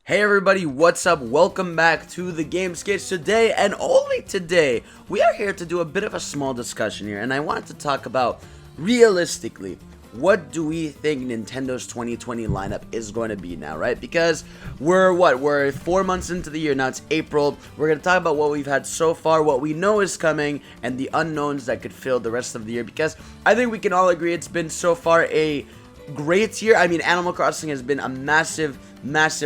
Hey everybody, what's up? Welcome back to the Gamescage. Today, and only today, we are here to do a bit of a small discussion here, and I wanted to talk about, realistically, what do we think Nintendo's 2020 lineup is going to be now, right? Because we're 4 months into the year, now it's April. We're going to talk about what we've had so far, what we know is coming, and the unknowns that could fill the rest of the year, because I think we can all agree it's been so far a great year. I mean, Animal Crossing has been a massive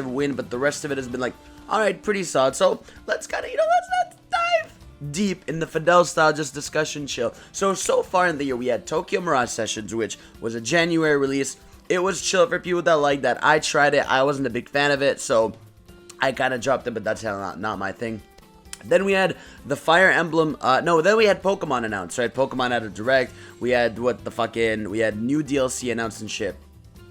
win, but the rest of it has been like, alright, pretty solid. So let's kind of, let's dive deep in the Fidel style, just discussion chill. So far in the year, we had Tokyo Mirage Sessions, which was a January release. It was chill for people that like that. I tried it. I wasn't a big fan of it, so I kind of dropped it, but that's not my thing. Then we had the Fire Emblem, then we had Pokemon announced, right? Pokemon had a direct, we had we had new DLC announced and shit.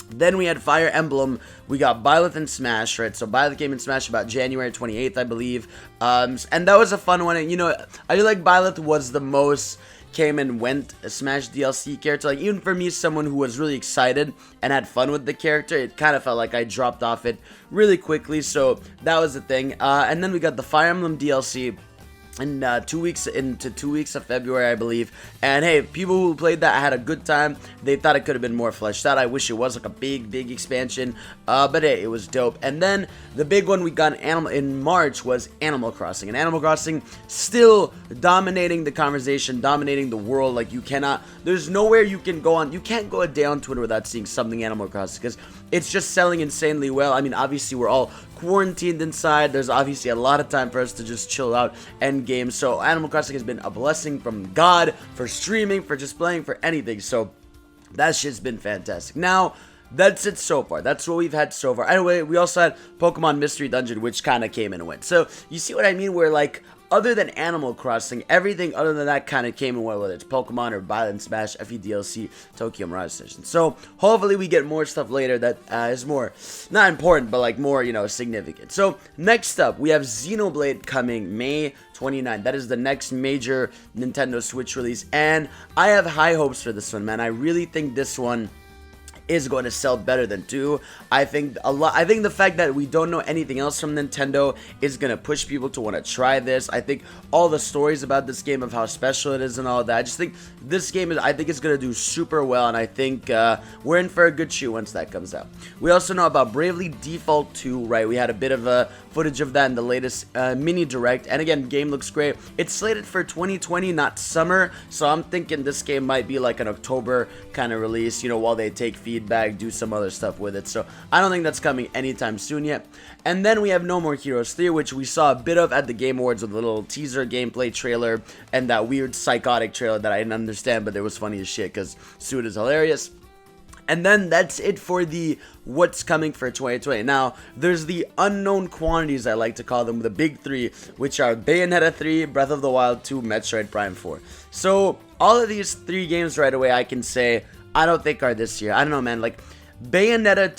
Then we had Fire Emblem, we got Byleth and Smash, right? So Byleth came in Smash about January 28th, I believe, and that was a fun one, and I feel like Byleth was the most came and went a Smash DLC character. Like, even for me, someone who was really excited and had fun with the character, it kind of felt like I dropped off it really quickly, so that was the thing. And then we got the Fire Emblem DLC in 2 weeks of February, I believe. And hey, people who played that had a good time. They thought it could have been more fleshed out. I wish it was like a big expansion, but hey, it was dope. And then the big one we got in March was Animal Crossing, and Animal Crossing still dominating the conversation, dominating the world. Like, there's nowhere you can go on. You can't go a day on Twitter without seeing something Animal Crossing, because it's just selling insanely well. I mean, obviously we're all quarantined inside. There's obviously a lot of time for us to just chill out and game. So Animal Crossing has been a blessing from God for streaming, for just playing, for anything. So that shit's been fantastic. Now, that's it so far. That's what we've had so far. Anyway, we also had Pokemon Mystery Dungeon, which kind of came and went. So you see what I mean? Where, like, other than Animal Crossing, everything other than that kind of came and went, whether it's Pokemon or Byleth, Smash, FE DLC, Tokyo Mirage Sessions. So hopefully we get more stuff later that is more, not important, but like more, significant. So next up, we have Xenoblade coming May 29th. That is the next major Nintendo Switch release, and I have high hopes for this one, man. I really think this one is going to sell better than 2. I think the fact that we don't know anything else from Nintendo is going to push people to want to try this. I think all the stories about this game, of how special it is and all that, I just think this game I think it's going to do super well, and I think we're in for a good shoe once that comes out. We also know about Bravely Default 2, right? We had a bit of footage of that in the latest mini direct, and again, game looks great. It's slated for 2020, not summer, so I'm thinking this game might be like an October kind of release, while they take feedback, do some other stuff with it. So I don't think that's coming anytime soon yet. And then we have No More Heroes 3, which we saw a bit of at the Game Awards with a little teaser gameplay trailer and that weird psychotic trailer that I didn't understand, but it was funny as shit because Suit is hilarious. And then that's it for the what's coming for 2020. Now, there's the unknown quantities, I like to call them, the big 3, which are Bayonetta 3, Breath of the Wild 2, Metroid Prime 4. So all of these 3 games right away, I can say I don't think are this year. I don't know, man. Like, Bayonetta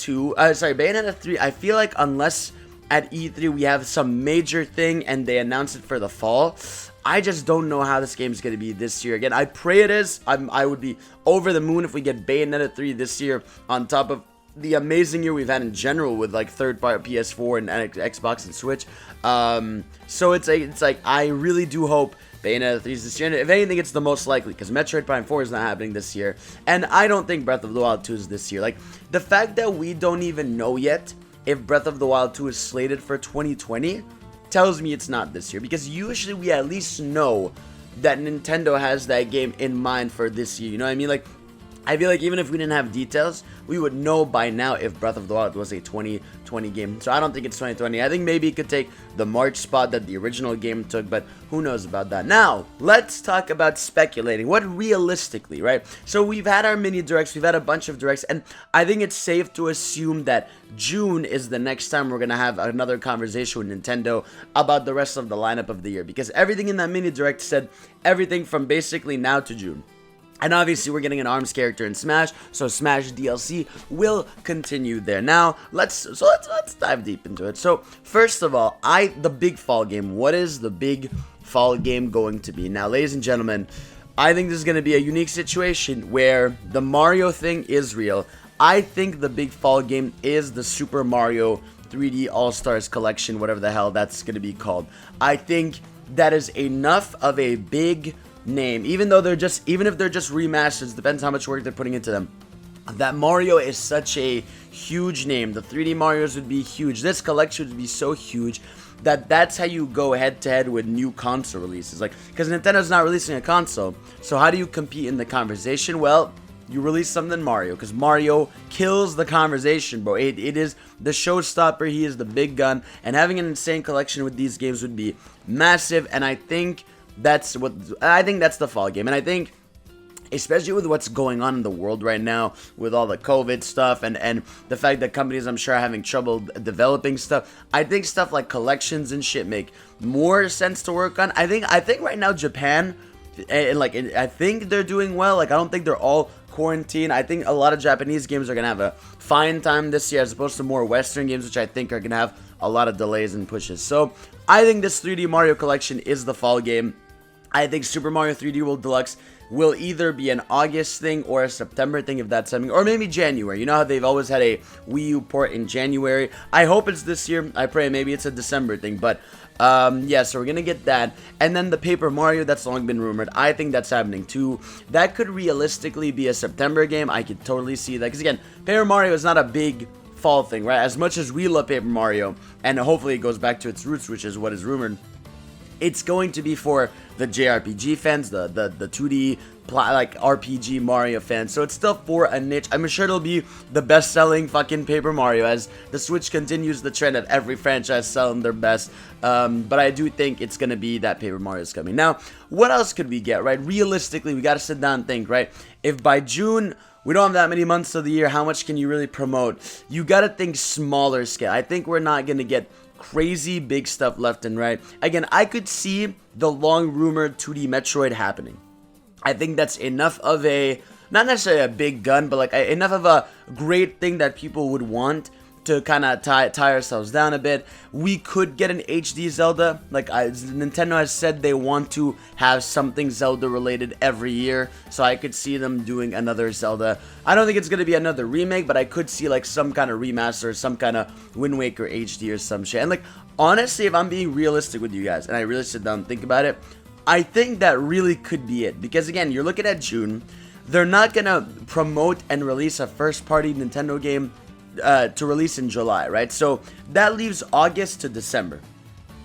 3, I feel like unless at E3 we have some major thing and they announce it for the fall, I just don't know how this game is going to be this year. Again, I pray it is. I would be over the moon if we get Bayonetta 3 this year, on top of the amazing year we've had in general with like third-party PS4 and Xbox and Switch. So it's like I really do hope Bayonetta 3 is this year, and if anything, it's the most likely, because Metroid Prime 4 is not happening this year, and I don't think Breath of the Wild 2 is this year. Like, the fact that we don't even know yet if Breath of the Wild 2 is slated for 2020 tells me it's not this year, because usually we at least know that Nintendo has that game in mind for this year, you know what I mean? Like, I feel like even if we didn't have details, we would know by now if Breath of the Wild was a 2020 game. So I don't think it's 2020. I think maybe it could take the March spot that the original game took, but who knows about that. Now, let's talk about speculating. What realistically, right? So we've had our mini directs, we've had a bunch of directs, and I think it's safe to assume that June is the next time we're going to have another conversation with Nintendo about the rest of the lineup of the year, because everything in that mini direct said everything from basically now to June. And obviously we're getting an ARMS character in Smash, so Smash DLC will continue there. Now, let's dive deep into it. So, first of all, the big fall game. What is the big fall game going to be? Now, ladies and gentlemen, I think this is going to be a unique situation where the Mario thing is real. I think the big fall game is the Super Mario 3D All-Stars Collection, whatever the hell that's going to be called. I think that is enough of a big name, even if they're just remasters, depends how much work they're putting into them. That Mario is such a huge name. The 3D Marios would be huge. This collection would be so huge that's how you go head to head with new console releases. Like, because Nintendo's not releasing a console, so how do you compete in the conversation? Well, you release something Mario, because Mario kills the conversation, bro. It is the showstopper. He is the big gun, and having an insane collection with these games would be massive. And I think that's the fall game. And I think, especially with what's going on in the world right now, with all the COVID stuff and the fact that companies, I'm sure, are having trouble developing stuff, I think stuff like collections and shit make more sense to work on. I think right now Japan, I think they're doing well. Like, I don't think they're all quarantined. I think a lot of Japanese games are gonna have a fine time this year, as opposed to more Western games, which I think are gonna have a lot of delays and pushes. So I think this 3D Mario collection is the fall game. I think Super Mario 3D World Deluxe will either be an August thing or a September thing, if that's something, or maybe January. You know how they've always had a Wii U port in January? I hope it's this year. I pray maybe it's a December thing, but yeah, so we're gonna get that. And then the Paper Mario, that's long been rumored. I think that's happening too. That could realistically be a September game. I could totally see that, because again, Paper Mario is not a big fall thing, right? As much as we love Paper Mario, and hopefully it goes back to its roots, which is what is rumored, it's going to be for the JRPG fans, the 2D like RPG Mario fans. So it's still for a niche. I'm sure it'll be the best-selling fucking Paper Mario, as the Switch continues the trend of every franchise selling their best. But I do think it's gonna be that Paper Mario's coming. Now, what else could we get, right? Realistically, we gotta sit down and think, right? If by June we don't have that many months of the year, how much can you really promote? You gotta think smaller scale. I think we're not gonna get crazy big stuff left and right. Again, I could see the long rumored 2D Metroid happening. I think that's enough of a, not necessarily a big gun, but like enough of a great thing that people would want to kind of tie ourselves down a bit. We could get an HD Zelda. Like, Nintendo has said they want to have something Zelda related every year, so I could see them doing another Zelda. I don't think it's going to be another remake, but I could see like some kind of remaster, some kind of Wind Waker HD or some shit. And like, honestly, if I'm being realistic with you guys, and I really sit down and think about it, I think that really could be it. Because again, you're looking at June. They're not going to promote and release a first-party Nintendo game to release in July, right? So that leaves August to December.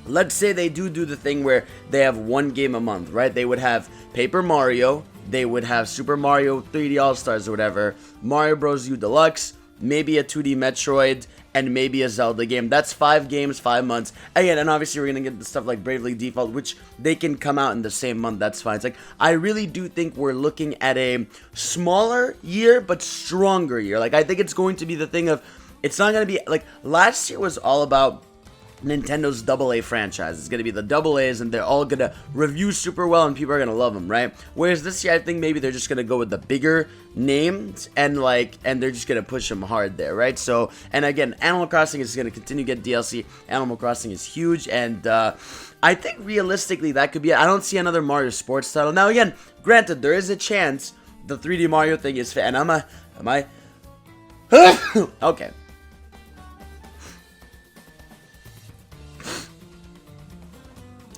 Let's say they do the thing where they have one game a month, right? They would have Paper Mario, they would have Super Mario 3D All-Stars or whatever, Mario Bros. U Deluxe, maybe a 2D Metroid, and maybe a Zelda game. That's 5 games, 5 months. Again, and obviously we're going to get the stuff like Bravely Default, which they can come out in the same month. That's fine. It's like, I really do think we're looking at a smaller year, but stronger year. Like, I think it's going to be the thing of, it's not going to be, like, last year was all about Nintendo's AA franchise. It's going to be the AA's, and they're all going to review super well, and people are going to love them, right? Whereas this year, I think maybe they're just going to go with the bigger names, and they're just going to push them hard there, right? So, and again, Animal Crossing is going to continue to get DLC. Animal Crossing is huge, and I think realistically that could be it. I don't see another Mario sports title. Now, again, granted, there is a chance the 3D Mario thing is and am I okay.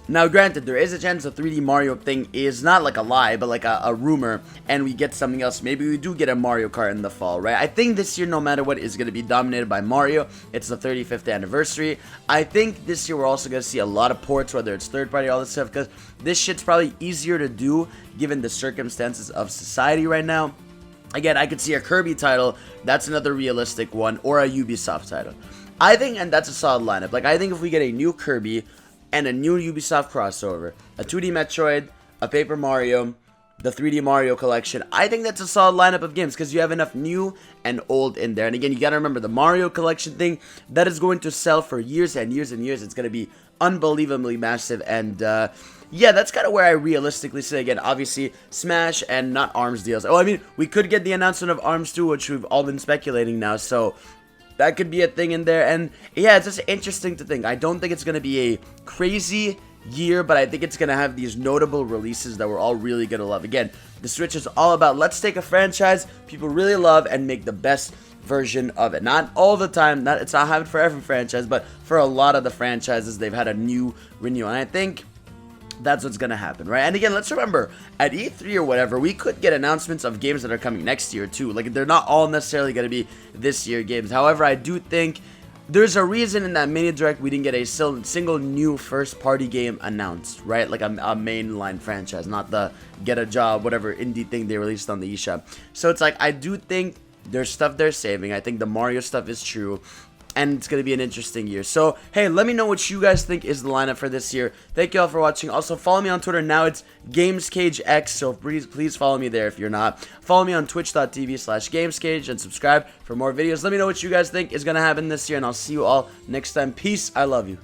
Now, granted, there is a chance the 3D Mario thing is not like a lie, but like a rumor, and we get something else. Maybe we do get a Mario Kart in the fall, right? I think this year, no matter what, is going to be dominated by Mario. It's the 35th anniversary. I think this year we're also going to see a lot of ports, whether it's third-party, all this stuff, because this shit's probably easier to do given the circumstances of society right now. Again, I could see a Kirby title. That's another realistic one, or a Ubisoft title. I think, and that's a solid lineup. Like, I think if we get a new Kirby and a new Ubisoft crossover, a 2D Metroid, a Paper Mario, the 3D Mario collection, I think that's a solid lineup of games, because you have enough new and old in there. And again, you gotta remember the Mario collection thing, that is going to sell for years and years and years. It's gonna be unbelievably massive, and yeah, that's kind of where I realistically say. Again, obviously Smash and not ARMS deals. Oh, I mean, we could get the announcement of ARMS 2, which we've all been speculating now, so that could be a thing in there. And yeah, it's just interesting to think. I don't think it's going to be a crazy year, but I think it's going to have these notable releases that we're all really going to love. Again, the Switch is all about, let's take a franchise people really love and make the best version of it. Not all the time, it's not happened for every franchise, but for a lot of the franchises, they've had a new renewal. And I think that's what's gonna happen, right? And again, let's remember, at E3 or whatever, we could get announcements of games that are coming next year too. Like, they're not all necessarily gonna be this year games. However, I do think there's a reason in that mini direct we didn't get a single new first party game announced, right? Like a mainline franchise, not the get a job, whatever indie thing they released on the eShop. So it's like, I do think there's stuff they're saving. I think the Mario stuff is true, and it's going to be an interesting year. So, hey, let me know what you guys think is the lineup for this year. Thank you all for watching. Also, follow me on Twitter. Now it's Gamescage X, so please follow me there if you're not. Follow me on twitch.tv/Gamescage and subscribe for more videos. Let me know what you guys think is going to happen this year, and I'll see you all next time. Peace. I love you.